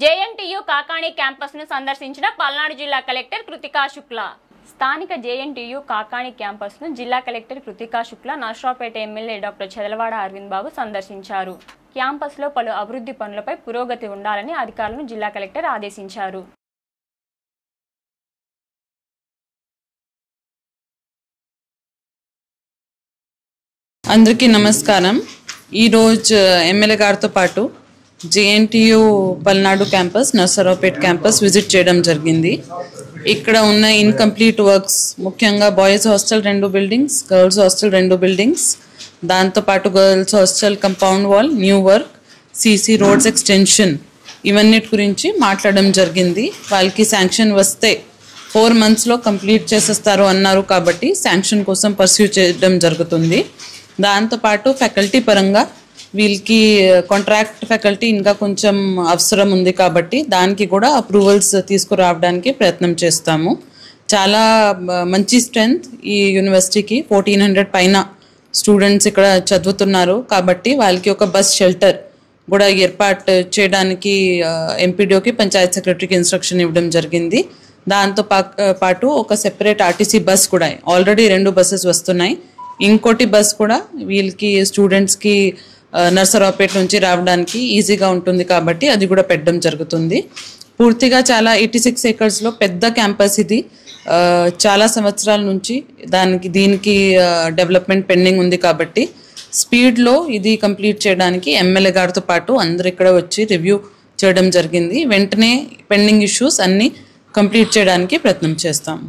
JNTU Kakani campus ను సందర్శించిన పల్నాడు జిల్లా కలెక్టర్ కృతికా శుక్లా. స్థానిక జేఎన్టీయూ కాకాణి క్యాంపస్ ను జిల్లా collector Krithika Shukla Narasaraopet MLA doctor Chadalavada Aravind Babu సందర్శించారు. క్యాంపస్ లో పలు అభివృద్ధి పనులపై పురోగతి ఉండాలని అధికారులను జిల్లా కలెక్టర్ ఆదేశించారు. అందరికీ నమస్కారం. ఈరోజు ఎమ్మెల్యే గారితో పాటు JNTU Palnadu campus, Narasaraopet campus visit చేయడం జరిగింది. ఇక్కడ ఉన్న ఇన్కంప్లీట్ వర్క్స్, ముఖ్యంగా boys hostel 2 buildings, girls hostel 2 buildings, దాంతోపాటు girls hostel compound wall, new work, CC roads extension, ఇవన్నిటి గురించి మాట్లాడడం జరిగింది. వాళ్ళకి శాంక్షన్ వస్తే 4 monthsలో కంప్లీట్ చేసేస్తారు అన్నారు. కాబట్టి శాంక్షన్ కోసం పర్స్యూ చేయడం జరుగుతుంది. దాంతోపాటు ఫ్యాకల్టీ పరంగా వీళ్ళకి కాంట్రాక్ట్ ఫ్యాకల్టీ ఇంకా కొంచెం అవసరం ఉంది. కాబట్టి దానికి కూడా అప్రూవల్స్ తీసుకురావడానికి ప్రయత్నం చేస్తాము. చాలా మంచి స్ట్రెంగ్త్ ఈ యూనివర్సిటీకి. 1400 పైన స్టూడెంట్స్ ఇక్కడ చదువుతున్నారు. కాబట్టి వాళ్ళకి ఒక బస్ షెల్టర్ కూడా ఏర్పాటు చేయడానికి ఎంపీడీఓకి, పంచాయత్ సెక్రటరీకి ఇన్స్ట్రక్షన్ ఇవ్వడం జరిగింది. దాంతో పాటు ఒక సెపరేట్ ఆర్టీసీ బస్ కూడా, ఆల్రెడీ 2 బస్సెస్ వస్తున్నాయి, ఇంకోటి బస్ కూడా వీళ్ళకి స్టూడెంట్స్కి నర్సరావుపేట నుంచి రావడానికి ఈజీగా ఉంటుంది. కాబట్టి అది కూడా పెట్టడం జరుగుతుంది. పూర్తిగా చాలా 86 acresలో పెద్ద క్యాంపస్ ఇది. చాలా సంవత్సరాల నుంచి దీనికి డెవలప్మెంట్ పెండింగ్ ఉంది. కాబట్టి స్పీడ్లో ఇది కంప్లీట్ చేయడానికి ఎమ్మెల్యే గారితో పాటు అందరు ఇక్కడ వచ్చి రివ్యూ చేయడం జరిగింది. వెంటనే పెండింగ్ ఇష్యూస్ అన్నీ కంప్లీట్ చేయడానికి ప్రయత్నం చేస్తాము.